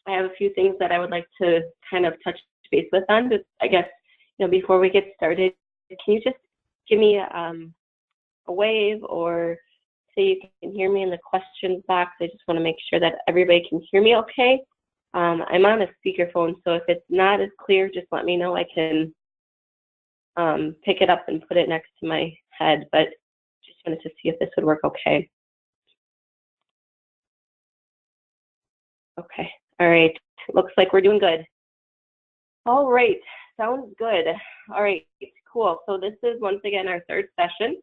I have a few things that I would like to kind of touch base with on. But I guess, before we get started, can you just give me a wave or say you can hear me in the questions box? I just want to make sure that everybody can hear me okay. I'm on a speakerphone, so if it's not as clear, just let me know. I can pick it up and put it next to my head, but just wanted to see if this would work okay. Okay, all right, looks like we're doing good. All right, sounds good. All right, cool. So this is once again our third session.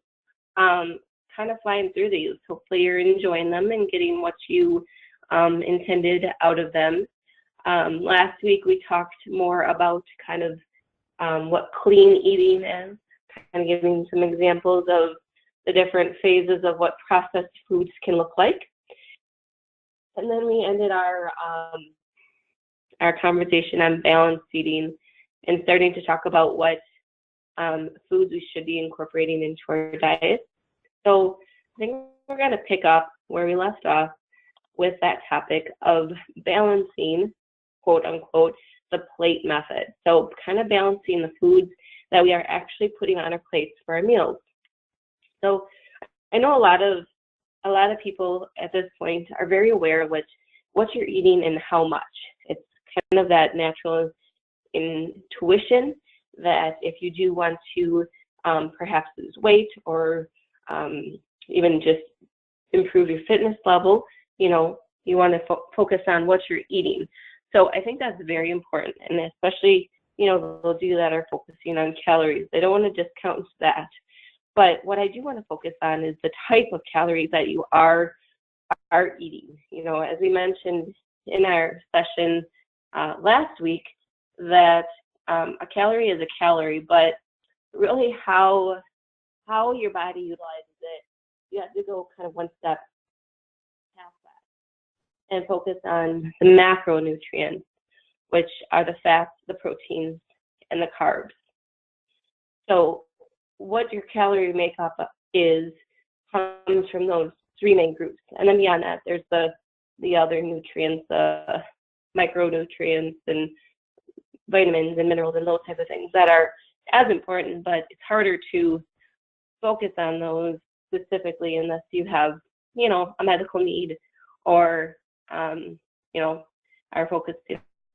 Kind of flying through these. Hopefully you're enjoying them and getting what you intended out of them. Last week we talked more about kind of what clean eating is, kind of giving some examples of the different phases of what processed foods can look like. And then we ended our conversation on balanced eating and starting to talk about what foods we should be incorporating into our diet. So I think we're going to pick up where we left off with that topic of balancing, quote unquote, the plate method. So kind of balancing the foods that we are actually putting on our plates for our meals. So I know a lot of people at this point are very aware of what you're eating and how much. It's kind of that natural intuition that if you do want to perhaps lose weight or even just improve your fitness level, you want to focus on what you're eating. So I think that's very important, and especially, those of you that are focusing on calories, they don't want to discount that. But what I do want to focus on is the type of calories that you are eating. As we mentioned in our session last week, that a calorie is a calorie, but really how your body utilizes it, you have to go kind of one step past that and focus on the macronutrients, which are the fats, the proteins, and the carbs. So what your calorie makeup is comes from those three main groups. And then beyond that, there's the other nutrients, micronutrients and vitamins and minerals and those types of things that are as important, but it's harder to focus on those specifically unless you have, a medical need or, are focused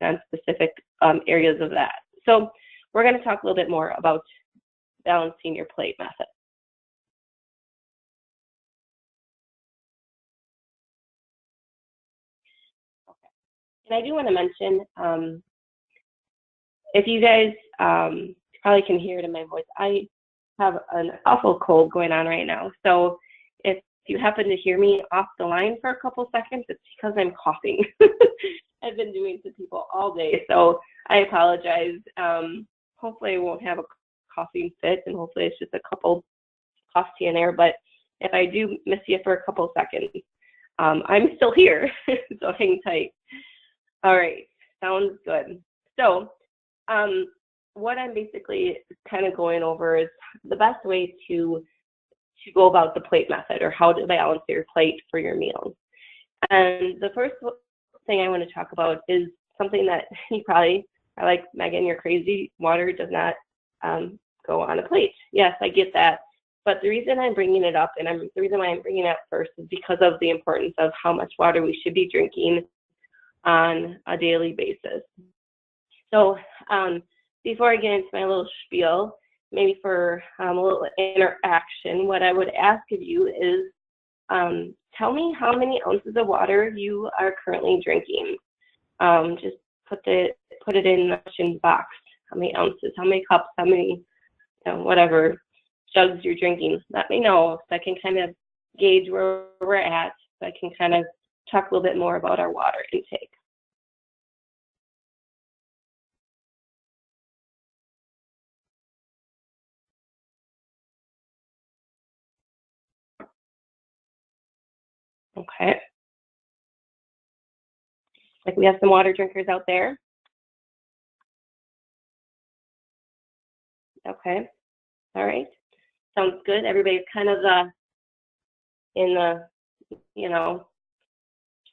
on specific areas of that. So we're going to talk a little bit more about balancing your plate method. Okay. And I do want to mention, if you guys probably can hear it in my voice, I have an awful cold going on right now. So if you happen to hear me off the line for a couple seconds, it's because I'm coughing. I've been doing to people all day, so I apologize. Hopefully I won't have a coughing fit, and hopefully it's just a couple coughs here and there, but if I do miss you for a couple seconds, I'm still here, so hang tight. All right, sounds good. So what I'm basically kind of going over is the best way to go about the plate method, or how to balance your plate for your meals. And the first thing I want to talk about is something that you probably are like, Megan, you're crazy. Water does not go on a plate. Yes, I get that. But the reason I'm bringing it up, and the reason why I'm bringing it up first, is because of the importance of how much water we should be drinking on a daily basis. So before I get into my little spiel, maybe for a little interaction, what I would ask of you is tell me how many ounces of water you are currently drinking. Just put it in the question box. How many ounces, how many cups, how many, whatever jugs you're drinking. Let me know so I can kind of gauge where we're at, so I can kind of talk a little bit more about our water intake. Okay. Like we have some water drinkers out there. Okay. All right. Sounds good. Everybody's kind of in the,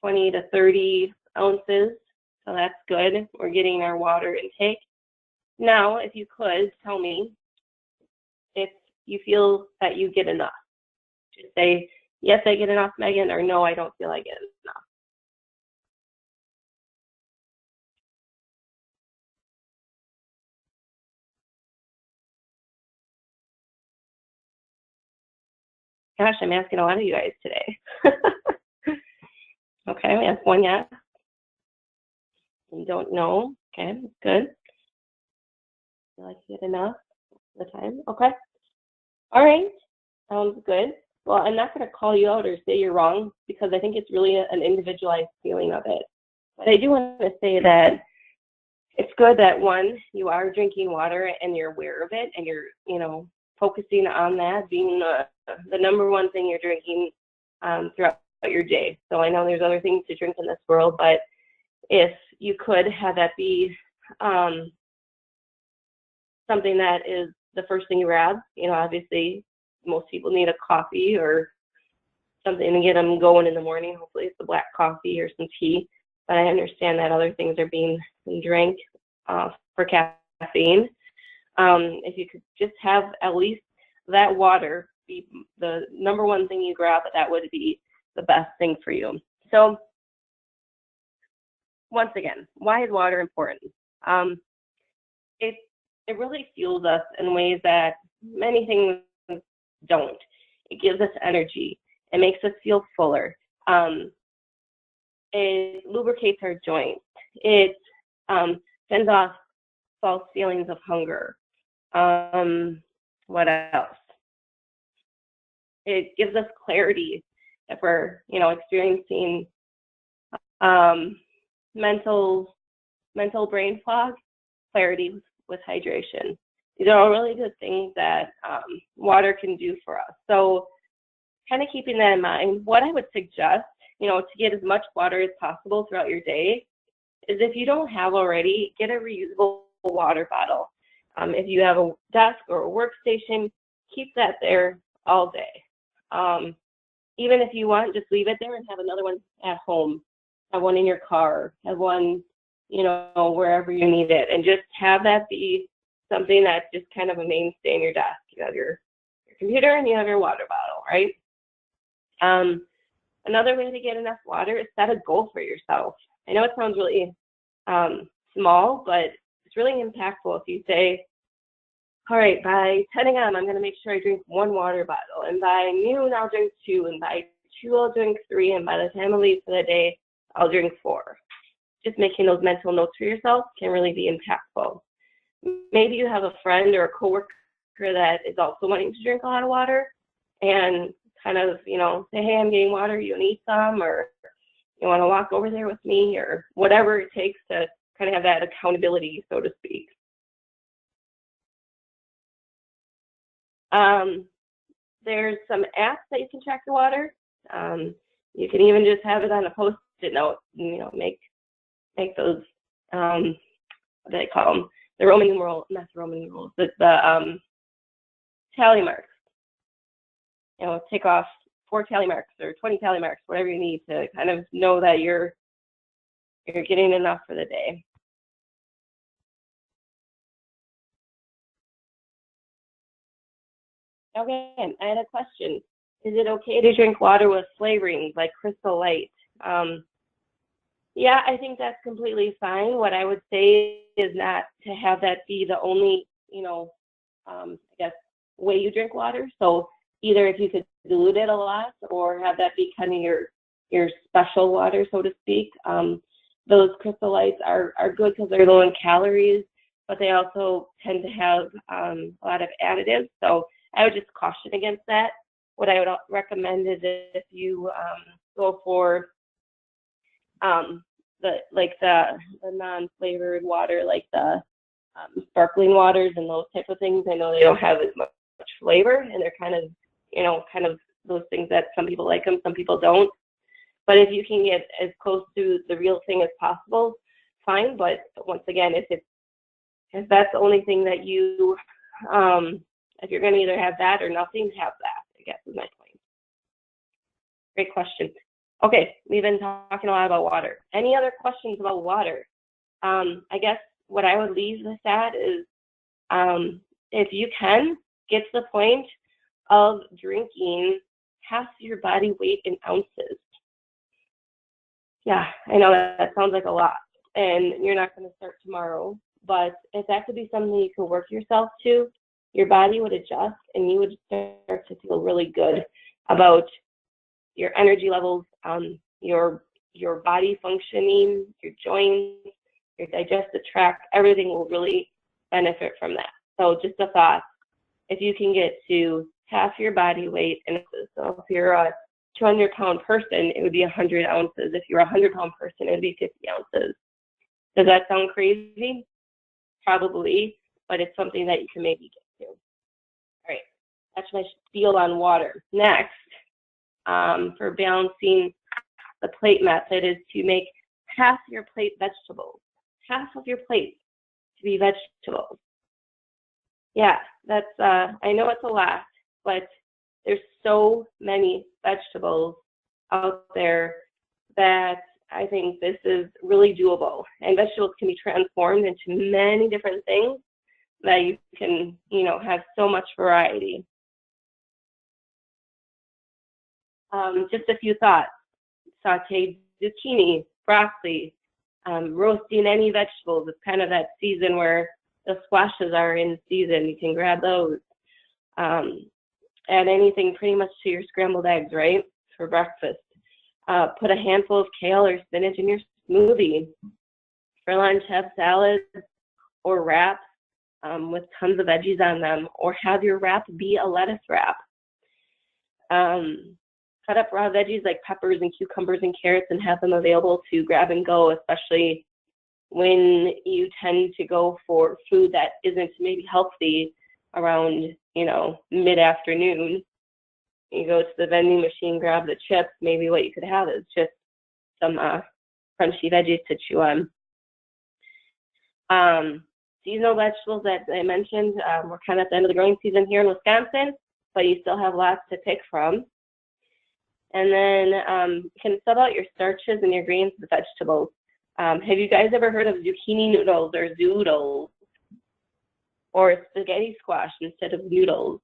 20 to 30 ounces, so that's good. We're getting our water intake. Now, if you could tell me if you feel that you get enough. Just say, yes, I get enough, Megan, or no, I don't feel I get enough. Gosh, I'm asking a lot of you guys today. Okay, we have one yes. You don't know. Okay, good. Feel like you get enough all the time. Okay. All right. Sounds good. Well, I'm not going to call you out or say you're wrong because I think it's really an individualized feeling of it. But I do want to say that it's good that one, you are drinking water and you're aware of it and you're, focusing on that being the number one thing you're drinking throughout your day. So I know there's other things to drink in this world, but if you could have that be something that is the first thing you grab, obviously most people need a coffee or something to get them going in the morning. Hopefully it's a black coffee or some tea, but I understand that other things are being drank for caffeine. If you could just have at least that water be the number one thing you grab, that would be the best thing for you. So once again, why is water important? It really fuels us in ways that many things don't. It gives us energy. It makes us feel fuller. It lubricates our joints. It sends off false feelings of hunger. What else? It gives us clarity if we're, experiencing mental brain fog, clarity with hydration. These are all really good things that water can do for us. So kind of keeping that in mind, what I would suggest, to get as much water as possible throughout your day is if you don't have already, get a reusable water bottle. If you have a desk or a workstation, keep that there all day. Even if you want, just leave it there and have another one at home. Have one in your car. Have one, wherever you need it. And just have that be something that's just kind of a mainstay in your desk. You have your computer and you have your water bottle, right? Another way to get enough water is set a goal for yourself. I know it sounds really small, but it's really impactful if you say, all right, by 10 a.m., I'm going to make sure I drink 1 water bottle. And by noon, I'll drink 2. And by 2, I'll drink 3. And by the time I leave for the day, I'll drink 4. Just making those mental notes for yourself can really be impactful. Maybe you have a friend or a coworker that is also wanting to drink a lot of water and kind of, say, hey, I'm getting water, you need some, or you want to walk over there with me, or whatever it takes to kind of have that accountability, so to speak. There's some apps that you can track your water. You can even just have it on a Post-it note, make those, what do they call them? The Roman numerals, not the Roman numerals, but the tally marks. Take off 4 tally marks or 20 tally marks, whatever you need to kind of know that you're getting enough for the day. Okay, I had a question. Is it okay to drink water with flavorings like Crystal Light? Yeah, I think that's completely fine. What I would say is not to have that be the only, I guess, way you drink water. So either if you could dilute it a lot or have that be kind of your special water, so to speak. Those Crystal Lights are good because they're low in calories, but they also tend to have a lot of additives. So I would just caution against that. What I would recommend is if you go for the non-flavored water, like the sparkling waters and those type of things. I know they don't have as much flavor, and they're kind of those things that some people like them, some people don't. But if you can get as close to the real thing as possible, fine. But once again, if that's the only thing that you, if you're going to either have that or nothing, have that, I guess is my point. Great question. Okay, we've been talking a lot about water. Any other questions about water? I guess what I would leave this at is if you can, get to the point of drinking half your body weight in ounces. Yeah, I know that sounds like a lot, and you're not going to start tomorrow, but if that could be something you could work yourself to, your body would adjust and you would start to feel really good about your energy levels, your body functioning, your joints, your digestive tract, everything will really benefit from that. So just a thought, if you can get to half your body weight, and so if you're a 200-pound person, it would be 100 ounces. If you're a 100-pound person, it would be 50 ounces. Does that sound crazy? Probably, but it's something that you can maybe get to. All right, that's my spiel on water. Next, for balancing the plate method is to make half your plate vegetables. Half of your plate to be vegetables. Yeah, that's, I know it's a lot, but there's so many vegetables out there that I think this is really doable. And vegetables can be transformed into many different things that you can, have so much variety. Just a few thoughts. Sauteed zucchini, broccoli, roasting any vegetables. It's kind of that season where the squashes are in season. You can grab those. Add anything pretty much to your scrambled eggs, right, for breakfast. Put a handful of kale or spinach in your smoothie. For lunch, have salads or wraps with tons of veggies on them, or have your wrap be a lettuce wrap. Cut up raw veggies like peppers and cucumbers and carrots and have them available to grab and go, especially when you tend to go for food that isn't maybe healthy around, mid-afternoon. You go to the vending machine, grab the chips. Maybe what you could have is just some crunchy veggies to chew on. Seasonal vegetables that I mentioned, we're kind of at the end of the growing season here in Wisconsin, but you still have lots to pick from. And then you can sub out your starches and your grains with vegetables. Have you guys ever heard of zucchini noodles or zoodles or spaghetti squash instead of noodles?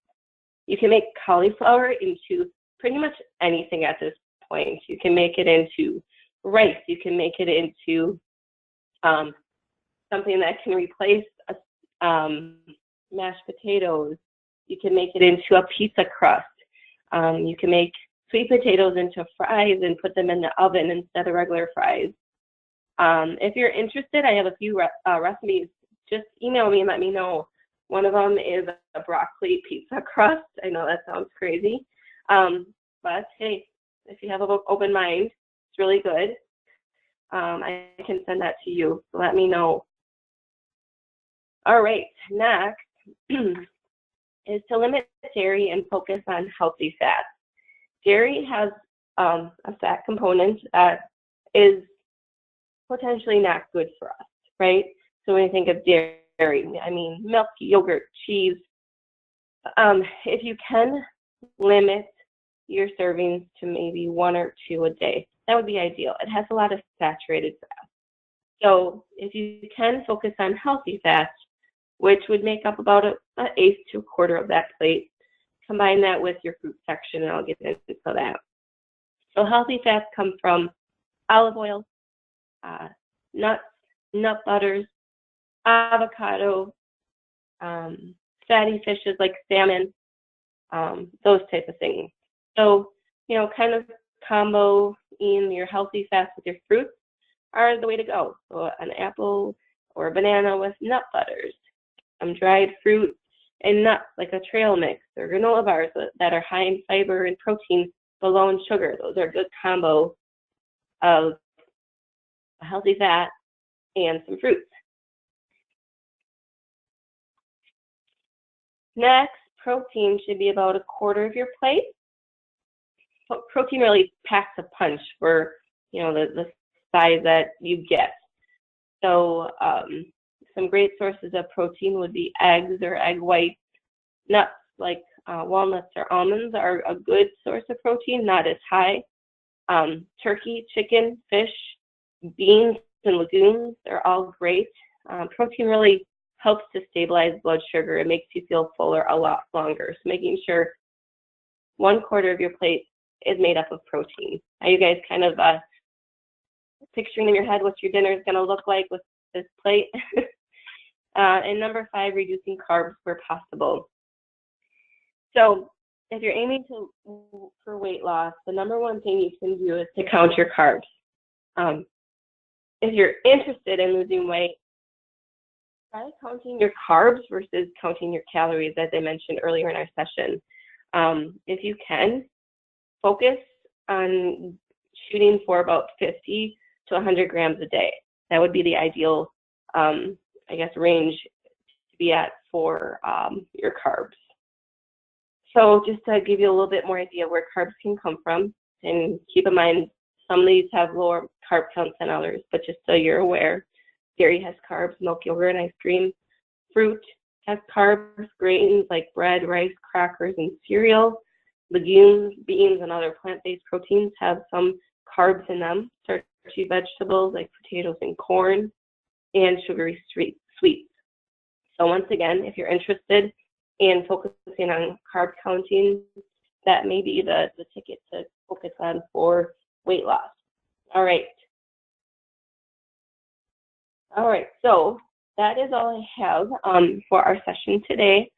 You can make cauliflower into pretty much anything at this point. You can make it into rice. You can make it into something that can replace mashed potatoes. You can make it into a pizza crust. You can make sweet potatoes into fries and put them in the oven instead of regular fries. If you're interested, I have a few recipes. Just email me and let me know. One of them is a broccoli pizza crust. I know that sounds crazy. But hey, if you have an open mind, it's really good. I can send that to you. So let me know. All right, next is to limit dairy and focus on healthy fats. Dairy has a fat component that is potentially not good for us, right? So when you think of dairy, I mean milk, yogurt, cheese. If you can limit your servings to maybe 1 or 2 a day, that would be ideal. It has a lot of saturated fat. So if you can focus on healthy fats, which would make up about an eighth to a quarter of that plate, combine that with your fruit section, and I'll get into that. So healthy fats come from olive oil, nuts, nut butters, avocado, fatty fishes like salmon, those type of things. So, kind of combo in your healthy fats with your fruits are the way to go. So an apple or a banana with nut butters, dried fruit and nuts like a trail mix or granola bars that are high in fiber and protein but low in sugar. Those are a good combo of a healthy fat and some fruits. Next, protein should be about a quarter of your plate. Protein really packs a punch for, the size that you get. So some great sources of protein would be eggs or egg whites. Nuts like walnuts or almonds are a good source of protein, not as high. Turkey, chicken, fish, beans, and legumes are all great. Protein really helps to stabilize blood sugar. It makes you feel fuller a lot longer. So making sure 1/4 of your plate is made up of protein. Are you guys kind of picturing in your head what your dinner is going to look like with this plate? And number 5, reducing carbs where possible. So if you're aiming for weight loss, the number one thing you can do is to count your carbs. If you're interested in losing weight, try counting your carbs versus counting your calories, as I mentioned earlier in our session. If you can, focus on shooting for about 50 to 100 grams a day. That would be the ideal, range to be at for your carbs. So just to give you a little bit more idea where carbs can come from, and keep in mind some of these have lower carb counts than others, but just so you're aware, dairy has carbs, milk, yogurt, and ice cream. Fruit has carbs, grains like bread, rice, crackers, and cereal. Legumes, beans, and other plant-based proteins have some carbs in them. Starchy vegetables like potatoes and corn, and sugary sweets. So once again, if you're interested in focusing on carb counting, that may be the ticket to focus on for weight loss. All right, so that is all I have for our session today.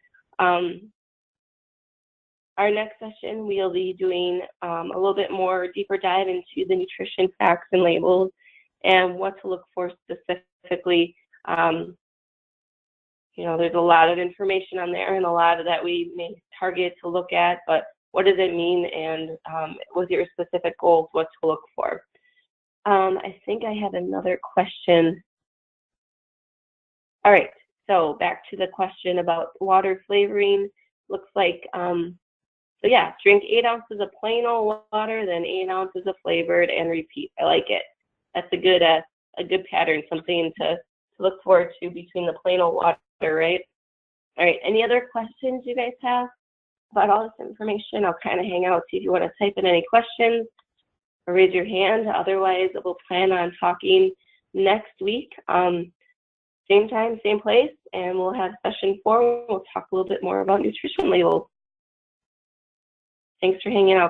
Our next session, we'll be doing a little bit more deeper dive into the nutrition facts and labels and what to look for specifically. There's a lot of information on there and a lot of that we may target to look at, but what does it mean, and with your specific goals, what to look for. I think I had another question. All right, so back to the question about water flavoring. Looks like, drink 8 ounces of plain old water, then 8 ounces of flavored, and repeat. I like it. That's a good pattern, something to look forward to between the plain old water, right? All right, any other questions you guys have about all this information? I'll kind of hang out, see if you want to type in any questions or raise your hand. Otherwise, we'll plan on talking next week. Same time, same place, and we'll have session 4. We'll talk a little bit more about nutrition labels. Thanks for hanging out.